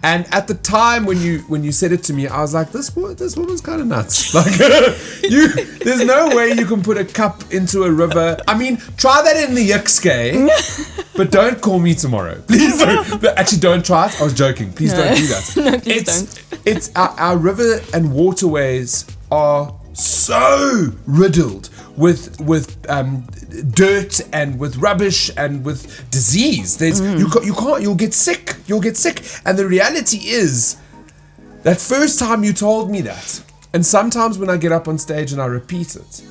And at the time when you said it to me, I was like, this woman's kind of nuts. Like, there's no way you can put a cup into a river. I mean, try that in the Yikskay, but don't call me tomorrow. Please don't. Actually, don't try it. I was joking. Please don't do that. No, please don't. It's our river and waterways are so riddled with dirt and with rubbish and with disease. You'll get sick. And the reality is that first time you told me that, and sometimes when I get up on stage and I repeat it,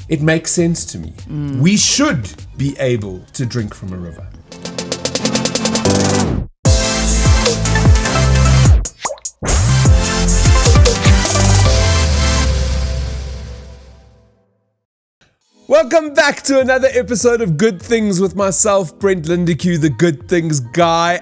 it makes sense to me. We should be able to drink from a river. Welcome back to another episode of Good Things with myself, Brent Lindeque, the Good Things guy.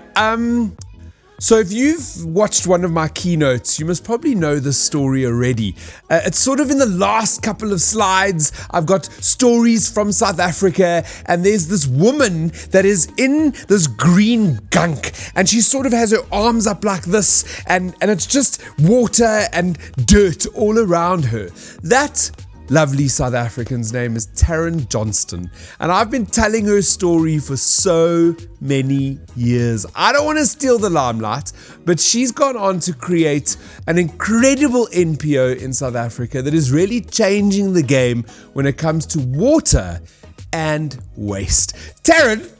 So if you've watched one of my keynotes, you must probably know this story already. It's sort of in the last couple of slides. I've got stories from South Africa, and there's this woman that is in this green gunk, and she sort of has her arms up like this, and it's just water and dirt all around her. That lovely South African's name is Tarryn Johnston, and I've been telling her story for so many years. I don't want to steal the limelight, but she's gone on to create an incredible NPO in South Africa that is really changing the game when it comes to water and waste. Tarryn,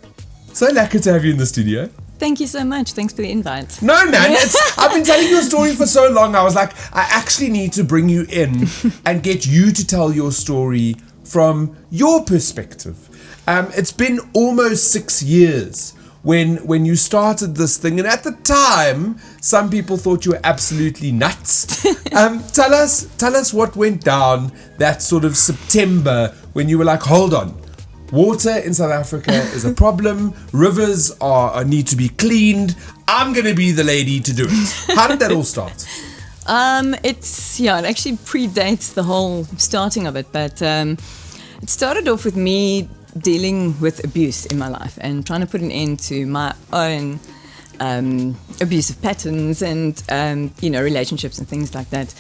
so lekker to have you in the studio. Thank you so much. Thanks for the invite. No, man. I've been telling you a story for so long. I was like, I actually need to bring you in and get you to tell your story from your perspective. It's been almost 6 years when you started this thing. And at the time, some people thought you were absolutely nuts. Tell us what went down that sort of September when you were like, hold on. Water in South Africa is a problem. Rivers need to be cleaned. I'm going to be the lady to do it. How did that all start? It actually predates the whole starting of it, but it started off with me dealing with abuse in my life and trying to put an end to my own abusive patterns and relationships and things like that.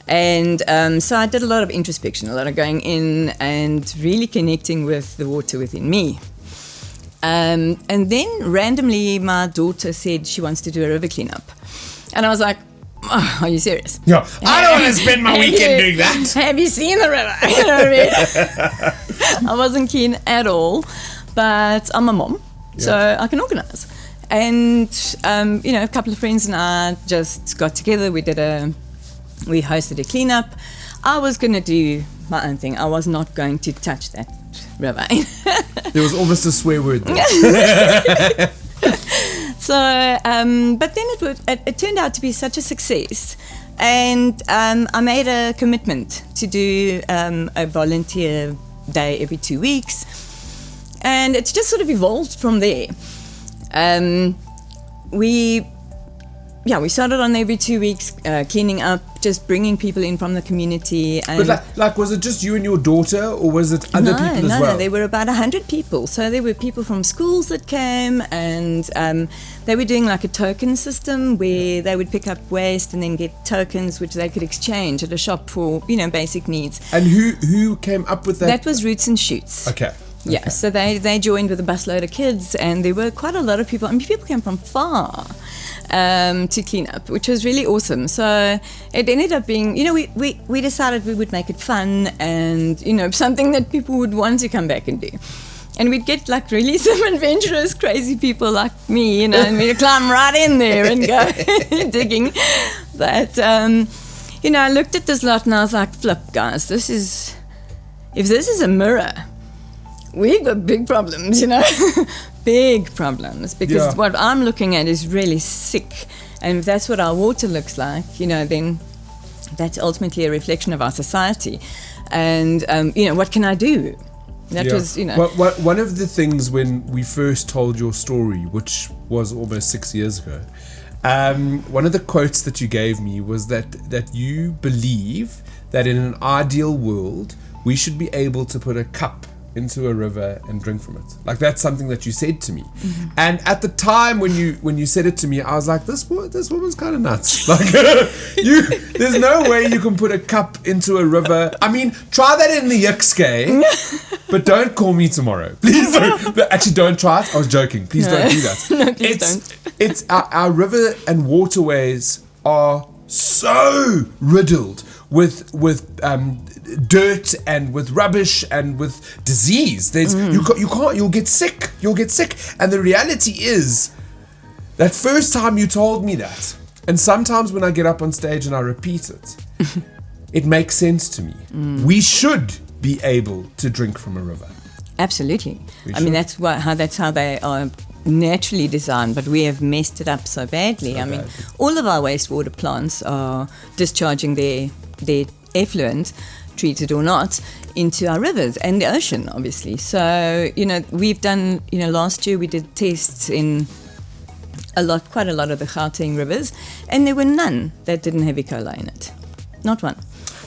And so I did a lot of introspection, a lot of going in and really connecting with the water within me. And then randomly my daughter said she wants to do a river cleanup. And I was like, oh, are you serious? Yeah, I don't want to spend my weekend doing that. Have you seen the river? You know what I mean? I wasn't keen at all, but I'm a mom, so I can organize. And, a couple of friends and I just got together. We hosted a cleanup. I was going to do my own thing. I was not going to touch that river. There was almost a swear word there. So, but then it turned out to be such a success. And I made a commitment to do a volunteer day every 2 weeks. And it's just sort of evolved from there. We started on every 2 weeks, cleaning up, just bringing people in from the community. And but was it just you and your daughter, or was it other people as well? No, there were about 100 people. So there were people from schools that came, and they were doing like a token system where they would pick up waste and then get tokens which they could exchange at a shop for, basic needs. And who came up with that? That was Roots and Shoots. Okay. Yeah, so they joined with a busload of kids, and there were quite a lot of people. I mean, people came from far to clean up, which was really awesome. So it ended up being, we decided we would make it fun and, something that people would want to come back and do. And we'd get like really some adventurous, crazy people like me, and we'd climb right in there and go digging. But, I looked at this lot and I was like, flip, guys, if this is a mirror, we've got big problems, big problems, because what I'm looking at is really sick. And if that's what our water looks like, then that's ultimately a reflection of our society. And, what can I do? That was, one of the things when we first told your story, which was almost 6 years ago, one of the quotes that you gave me was that you believe that in an ideal world, we should be able to put a cup into a river and drink from it. Like, that's something that you said to me. And at the time when you said it to me, I was like, this woman's kind of nuts. Like, there's no way you can put a cup into a river. I mean, try that in the Yikske, but don't call me tomorrow. Please don't. Actually, don't try it. I was joking. Please don't do that. No, please don't. It's our river and waterways are so riddled with dirt and with rubbish and with disease. You'll get sick. And the reality is, that first time you told me that, and sometimes when I get up on stage and I repeat it, it makes sense to me. We should be able to drink from a river. Absolutely. I mean, that's how they are naturally designed, but we have messed it up so badly. I mean, all of our wastewater plants are discharging their effluent, treated or not, into our rivers and the ocean, obviously. So, we've done, last year we did tests in quite a lot of the Gauteng rivers, and there were none that didn't have E. coli in it. Not one.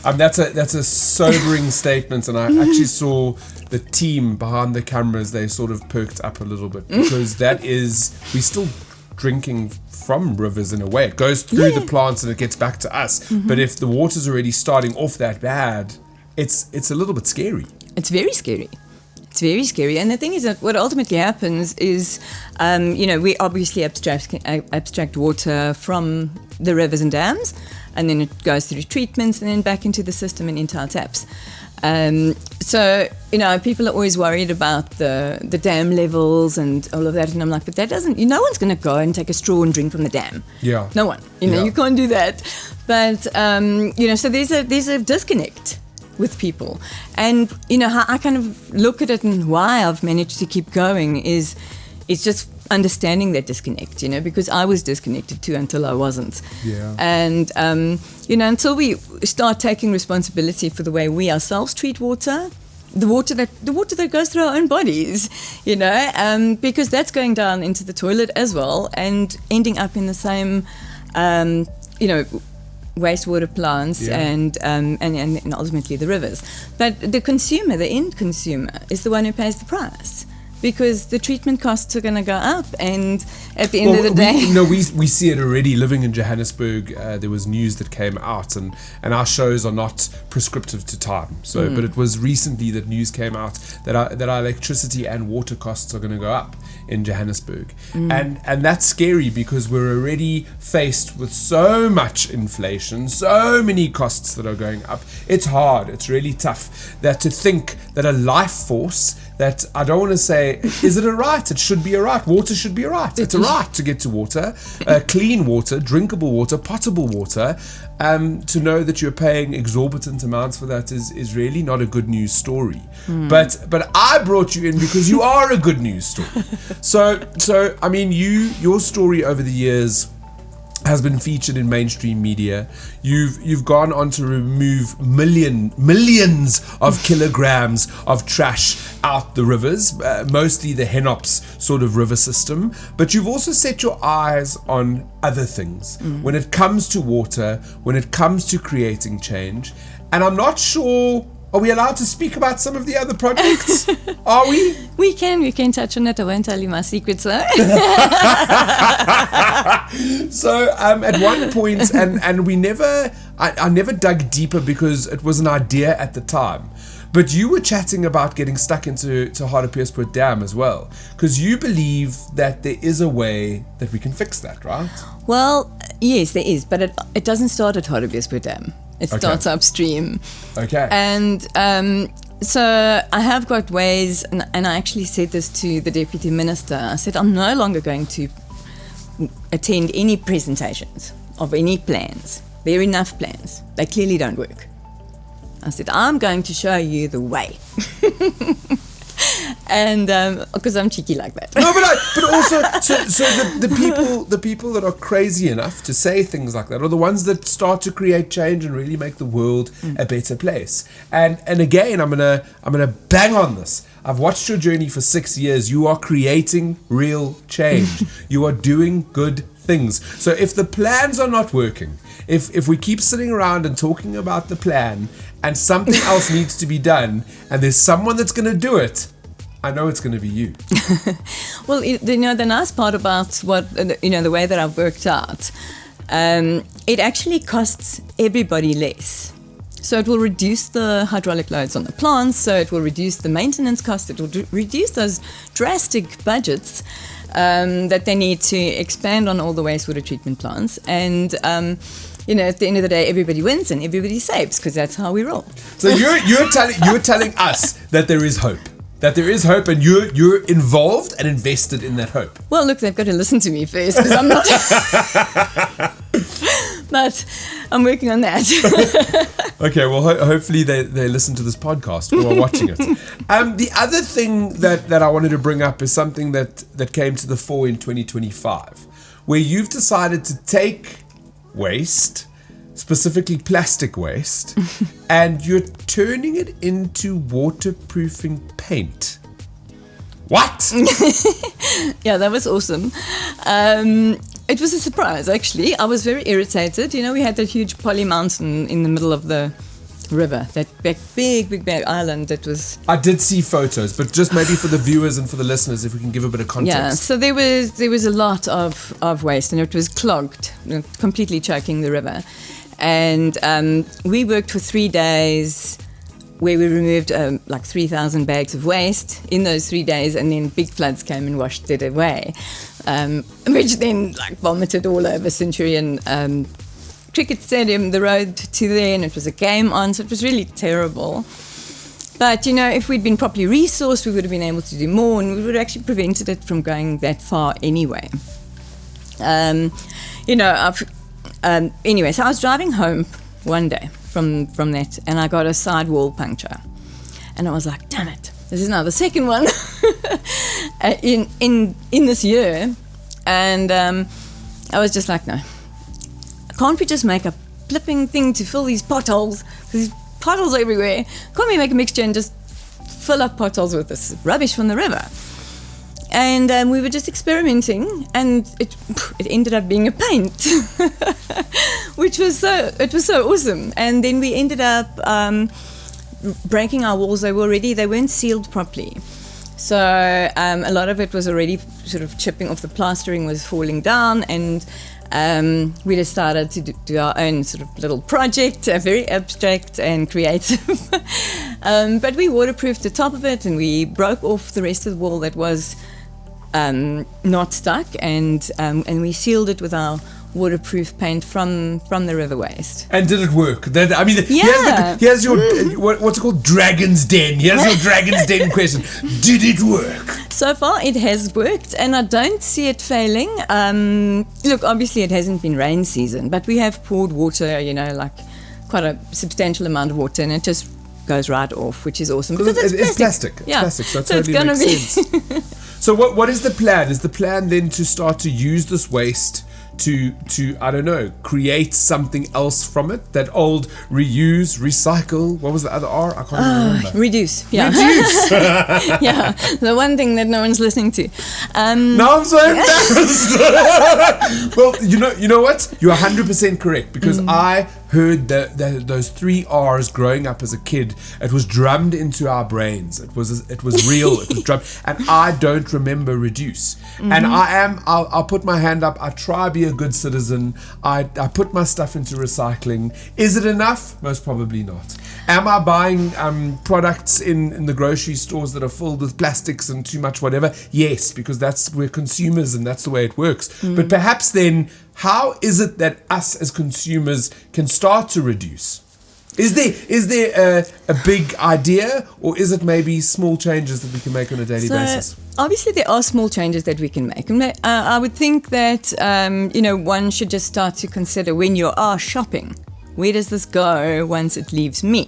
That's a sobering statement, and I actually saw the team behind the cameras, they sort of perked up a little bit, because we're still drinking from rivers in a way. It goes through the plants and it gets back to us. But if the water's already starting off that bad, it's a little bit scary. It's very scary. It's very scary. And the thing is that what ultimately happens is, we obviously abstract water from the rivers and dams, and then it goes through treatments and then back into the system and into our taps. So, people are always worried about the dam levels and all of that. And I'm like, but that doesn't, no one's going to go and take a straw and drink from the dam. Yeah. No one. You can't do that. But, so there's a disconnect with people. And, how I kind of look at it and why I've managed to keep going is just understanding that disconnect, because I was disconnected too until I wasn't. Yeah. And, until we start taking responsibility for the way we ourselves treat water, the water that goes through our own bodies, because that's going down into the toilet as well and ending up in the same, wastewater plants and ultimately the rivers. But the consumer, the end consumer, is the one who pays the price, because the treatment costs are going to go up, and at the end of the day... We see it already. Living in Johannesburg, there was news that came out, and our shows are not prescriptive to time. So, but it was recently that news came out that our electricity and water costs are going to go up in Johannesburg. And that's scary, because we're already faced with so much inflation, so many costs that are going up. It's hard. It's really tough that to think that a life force that, I don't want to say, is it a right? It should be a right. Water should be a right. It's a right to get to water, clean water, drinkable water, potable water. To know that you're paying exorbitant amounts for that is really not a good news story. But I brought you in because you are a good news story. So I mean, your story over the years has been featured in mainstream media. You've gone on to remove millions of kilograms of trash out the rivers, mostly the Hennops sort of river system. But you've also set your eyes on other things when it comes to water, when it comes to creating change. And I'm not sure, are we allowed to speak about some of the other projects? Are we? We can touch on it. I won't tell you my secrets though. So at one point, and we never, I never dug deeper because it was an idea at the time. But you were chatting about getting stuck into Hartbeespoort Dam as well, because you believe that there is a way that we can fix that, right? Well, yes, there is, but it doesn't start at Hartbeespoort Dam. It starts upstream. Okay. And so I have got ways, and I actually said this to the Deputy Minister. I said, I'm no longer going to attend any presentations of any plans. There are enough plans. They clearly don't work. I said, I'm going to show you the way. And because I'm cheeky like that. No, but also, so the people that are crazy enough to say things like that are the ones that start to create change and really make the world a better place. And again, I'm gonna bang on this. I've watched your journey for 6 years. You are creating real change. You are doing good things. So if the plans are not working, if we keep sitting around and talking about the plan and something else needs to be done and there's someone that's going to do it, I know it's going to be you. Well, the nice part about the way that I've worked out, it actually costs everybody less. So it will reduce the hydraulic loads on the plants, so it will reduce the maintenance cost, it will reduce those drastic budgets that they need to expand on all the wastewater treatment plants. And, at the end of the day, everybody wins and everybody saves, because that's how we roll. So you're telling us that there is hope. That there is hope, and you're involved and invested in that hope. Well, look, they've got to listen to me first, because I'm not. But I'm working on that. Okay, well, hopefully they listen to this podcast or are watching it. The other thing that I wanted to bring up is something that came to the fore in 2025, where you've decided to take waste, specifically plastic waste, and you're turning it into waterproofing paint. What? Yeah, that was awesome. It was a surprise, actually. I was very irritated. We had that huge poly mountain in the middle of the river, that big island that was... I did see photos, but just maybe for the viewers and for the listeners, if we can give a bit of context. Yeah, so there was a lot of waste, and it was clogged, completely choking the river. And we worked for 3 days where we removed 3,000 bags of waste in those 3 days, and then big floods came and washed it away, which then vomited all over Centurion Cricket Stadium, the road to there, and it was a game on, so it was really terrible. But, if we'd been properly resourced, we would have been able to do more, and we would have actually prevented it from going that far anyway. Anyway, so I was driving home one day from that, and I got a sidewall puncture, and I was like, damn it, this is now the second one in this year. And I was just like, no, can't we just make a flipping thing to fill these potholes? There's potholes everywhere. Can't we make a mixture and just fill up potholes with this rubbish from the river? And we were just experimenting, and it ended up being a paint, which was so awesome. And then we ended up breaking our walls. They weren't sealed properly, so a lot of it was already sort of chipping off. The plastering was falling down, and we decided to do our own sort of little project, very abstract and creative. But we waterproofed the top of it, and we broke off the rest of the wall that was not stuck, and we sealed it with our waterproof paint from the river waste. And did it work? Yeah. Here's your what's it called, Dragon's Den. Here's your Dragon's Den question. Did it work? So far, it has worked, and I don't see it failing. Look, obviously, it hasn't been rain season, but we have poured water, quite a substantial amount of water, and it just goes right off, which is awesome. Because it's plastic. It's plastic, so it totally makes sense. So what is the plan? Is the plan then to start to use this waste to I don't know, create something else from it? That old reuse, recycle, what was the other R? I can't even remember. Reduce. Yeah. Reduce. Yeah, the one thing that no one's listening to. Now I'm so embarrassed. Well, you know what? You're 100% correct, because I heard those 3 R's growing up as a kid. It was drummed into our brains. It was real. It was drummed, and I don't remember reduce. And I'll put my hand up. I try to be a good citizen. I put my stuff into recycling. Is it enough? Most probably not. Am I buying products in the grocery stores that are filled with plastics and too much whatever? Yes, because we're consumers and that's the way it works. But perhaps then, how is it that us as consumers can start to reduce? Is there a big idea, or is it maybe small changes that we can make on a daily basis? Obviously, there are small changes that we can make. I would think that one should just start to consider, when you are shopping, where does this go once it leaves me?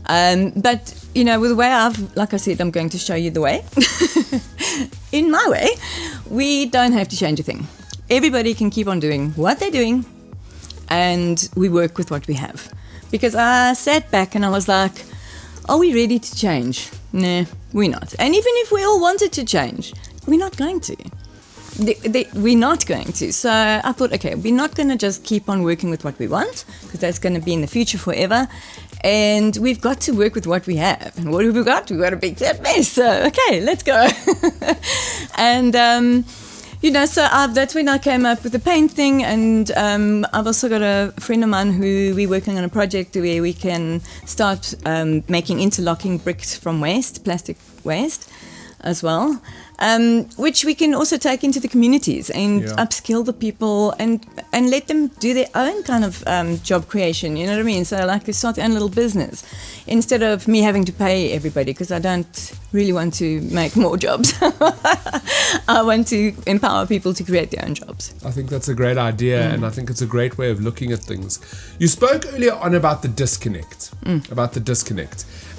But with the way like I said, I'm going to show you the way. In my way, we don't have to change a thing. Everybody can keep on doing what they're doing, and we work with what we have. Because I sat back and I was like, are we ready to change? Nah, we're not. And even if we all wanted to change, we're not going to. we're not going to. So I thought, okay, we're not going to just keep on working with what we want, because that's going to be in the future forever. And we've got to work with what we have. And what have we got? We've got a big fat mess. So, okay, let's go. And, so that's when I came up with the paint thing. And I've also got a friend of mine who we're working on a project where we can start making interlocking bricks from waste, plastic waste as well, which we can also take into the communities and upskill the people and let them do their own kind of job creation, you know what I mean? So like they start their own little business instead of me having to pay everybody, because I don't really want to make more jobs. I want to empower people to create their own jobs. I think that's a great idea, and I think it's a great way of looking at things. You spoke earlier on about the disconnect,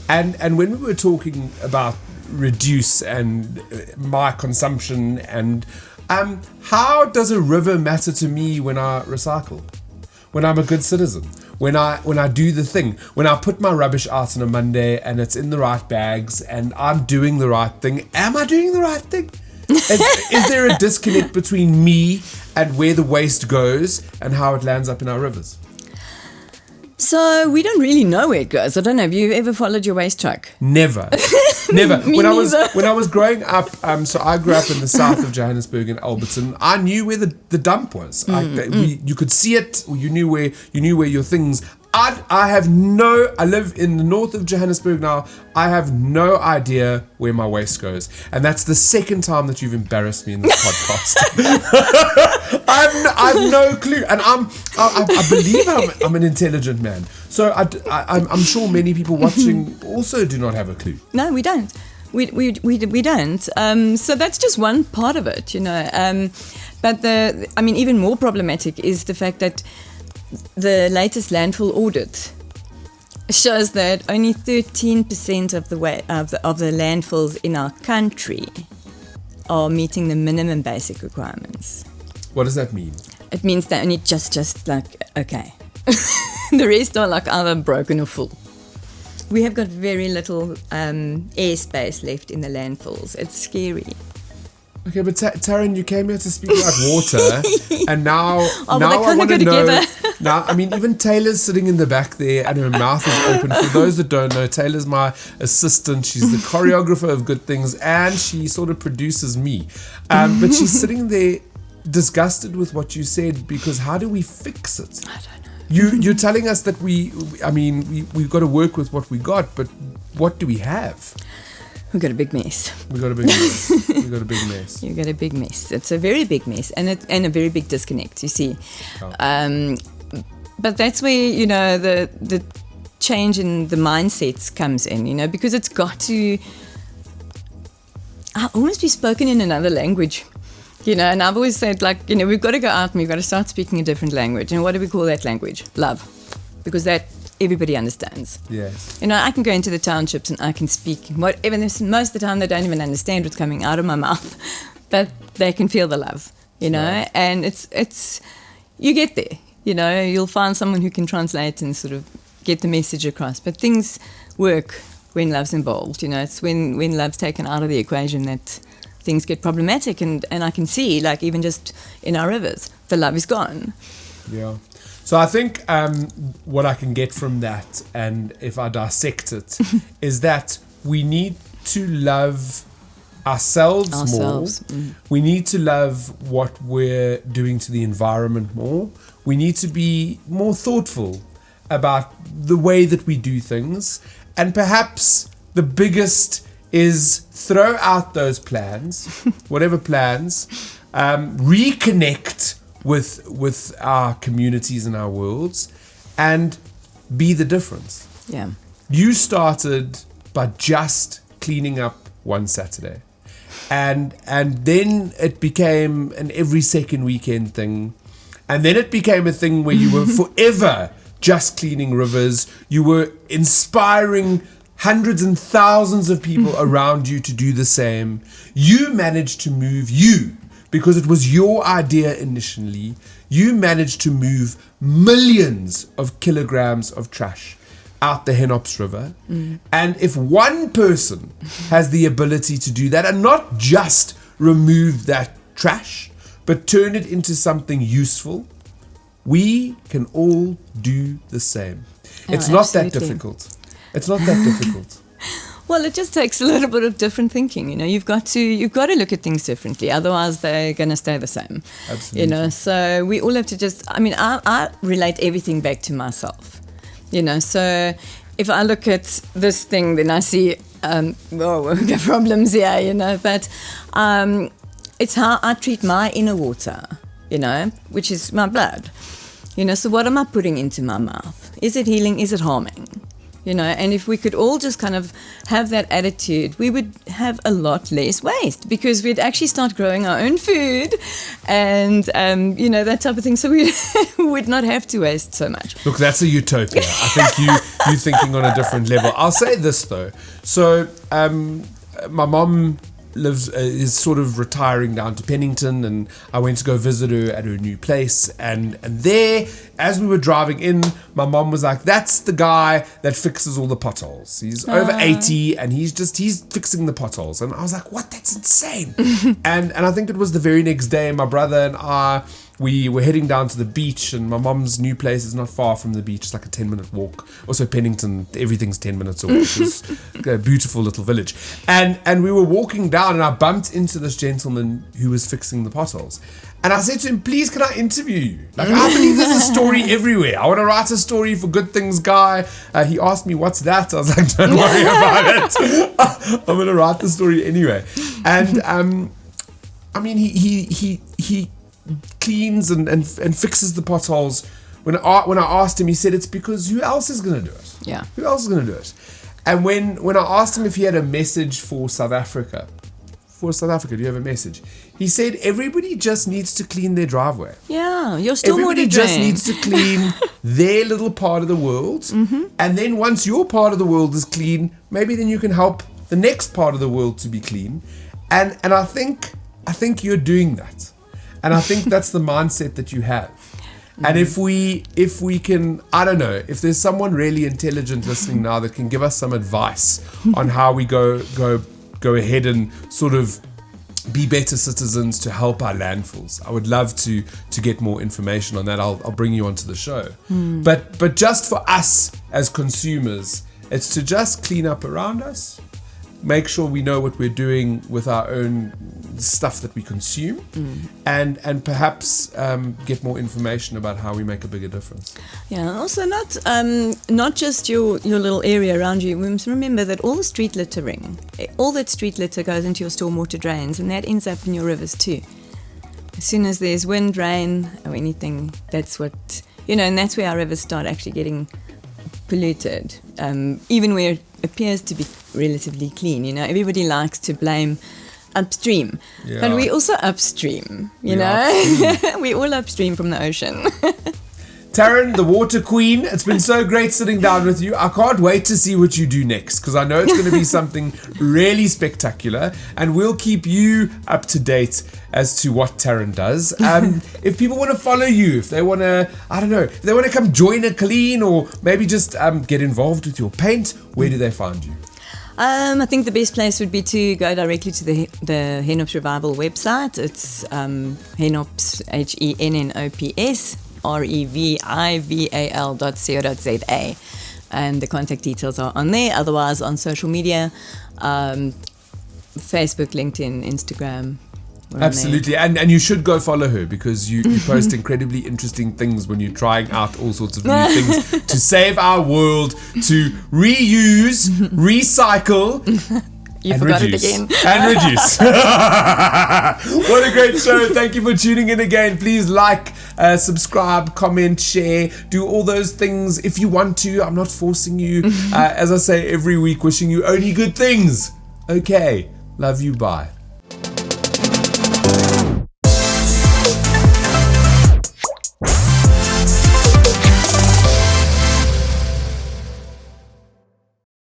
and when we were talking about reduce and my consumption and how does a river matter to me when I recycle, when I'm a good citizen, when I do the thing, when I put my rubbish out on a Monday and it's in the right bags and I'm doing the right thing? Am I doing the right thing? Is there a disconnect between me and where the waste goes and how it lands up in our rivers? So we don't really know where it goes. I don't know. Have you ever followed your waste truck? Never. When I was growing up, so I grew up in the south of Johannesburg in Alberton. I knew where the dump was. You could see it. Or you knew where your things. I live in the north of Johannesburg now. I have no idea where my waste goes, and that's the second time that you've embarrassed me in this podcast. I have no clue, and I believe I'm an intelligent man. So I'm sure many people watching also do not have a clue. No, we don't. We don't. So that's just one part of it, But even more problematic is the fact that the latest landfill audit shows that only 13% of the landfills in our country are meeting the minimum basic requirements. What does that mean? It means that only just like, okay. The rest are like either broken or full. We have got very little airspace left in the landfills. It's scary. Okay, but Tarryn, you came here to speak about water, and now I want to know. Together. Now, even Taylor's sitting in the back there, and her mouth is open. For those that don't know, Taylor's my assistant. She's the choreographer of Good Things, and she sort of produces me. But she's sitting there, disgusted with what you said, because how do we fix it? I don't know. You're telling us that we've got to work with what we got, but what do we have? We've got a big mess. We've got a big mess. You've got a big mess. It's a very big mess, and a very big disconnect, you see. Oh. But that's where, the change in the mindsets comes in, because it's got to almost be spoken in another language, and I've always said, we've got to go out and we've got to start speaking a different language. And what do we call that language? Love. Because that everybody understands. Yes. I can go into the townships and I can speak whatever. Most of the time they don't even understand what's coming out of my mouth, but they can feel the love, Right. And it's you get there, you'll find someone who can translate and sort of get the message across. But things work when love's involved, It's when love's taken out of the equation that things get problematic, and I can see, even just in our rivers, the love is gone. Yeah. So I think what I can get from that, and if I dissect it, is that we need to love ourselves more. We need to love what we're doing to the environment more. We need to be more thoughtful about the way that we do things. And perhaps the biggest is throw out those plans, whatever plans, reconnect with our communities and our worlds, and be the difference. Yeah. You started by just cleaning up one Saturday, and then it became an every second weekend thing, and then it became a thing where you were forever just cleaning rivers. You were inspiring hundreds and thousands of people around you to do the same. You managed to move because it was your idea initially. You managed to move millions of kilograms of trash out the Hennops River. And if one person has the ability to do that, and not just remove that trash, but turn it into something useful, we can all do the same. It's not that difficult. It's not that difficult. Well, it just takes a little bit of different thinking. You've got to look at things differently. Otherwise, they're going to stay the same. Absolutely. So we all have to just. I relate everything back to myself. So if I look at this thing, then I see, we've got problems here. But it's how I treat my inner water. Which is my blood. So what am I putting into my mouth? Is it healing? Is it harming? And if we could all just kind of have that attitude, we would have a lot less waste because we'd actually start growing our own food and, that type of thing. So we would not have to waste so much. Look, that's a utopia. I think you're thinking on a different level. I'll say this, though. So my mom is sort of retiring down to Pennington, and I went to go visit her at her new place, and there, as we were driving in, my mom was like, that's the guy that fixes all the potholes. He's over 80 and he's fixing the potholes. And I was like, what? That's insane. and I think it was the very next day, my brother and I, we were heading down to the beach, and my mom's new place is not far from the beach. It's like a 10-minute walk. Also, Pennington, everything's 10 minutes away. It's a beautiful little village. And we were walking down, and I bumped into this gentleman who was fixing the potholes. And I said to him, please, can I interview you? Like, I believe there's a story everywhere. I want to write a story for Good Things Guy. He asked me, what's that? I was like, don't worry about it. I'm going to write the story anyway. And, he cleans and fixes the potholes. When I asked him, he said it's because who else is going to do it? Yeah. Who else is going to do it? And when I asked him if he had a message for South Africa, do you have a message? He said everybody just needs to clean their driveway. Yeah, your stormwater Everybody just needs to clean their little part of the world. Mm-hmm. And then once your part of the world is clean, maybe then you can help the next part of the world to be clean. And I think you're doing that. And I think that's the mindset that you have. And if we can, I don't know, if there's someone really intelligent listening now that can give us some advice on how we go ahead and sort of be better citizens to help our landfills, I would love to get more information on that. I'll bring you onto the show. But just for us as consumers, it's to just clean up around us, make sure we know what we're doing with our own stuff that we consume, and perhaps get more information about how we make a bigger difference. Yeah, also not just your little area around you. We must remember that all the street littering, all that street litter goes into your stormwater drains, and that ends up in your rivers too. As soon as there's wind, rain, or anything, that's what, and that's where our rivers start actually getting polluted, even where it appears to be relatively clean. Everybody likes to blame upstream, but we also upstream, we're all upstream from the ocean. Tarryn, the water queen, it's been so great sitting down with you. I can't wait to see what you do next, because I know it's going to be something really spectacular, and we'll keep you up to date as to what Tarryn does. If people want to follow you, if they want to, I don't know, if they want to come join a clean, or maybe just get involved with your paint, where do they find you? I think the best place would be to go directly to the Hennops Revival website. It's Hennops, HENNOPS revival.co.za, and the contact details are on there. Otherwise, on social media, Facebook, LinkedIn, Instagram. Absolutely, and you should go follow her, because you post incredibly interesting things when you're trying out all sorts of new things to save our world, to reuse, recycle, and reduce. And reduce. What a great show. Thank you for tuning in again. Please like, subscribe, comment, share, do all those things if you want to. I'm not forcing you. As I say every week, wishing you only good things. Okay. Love you. Bye.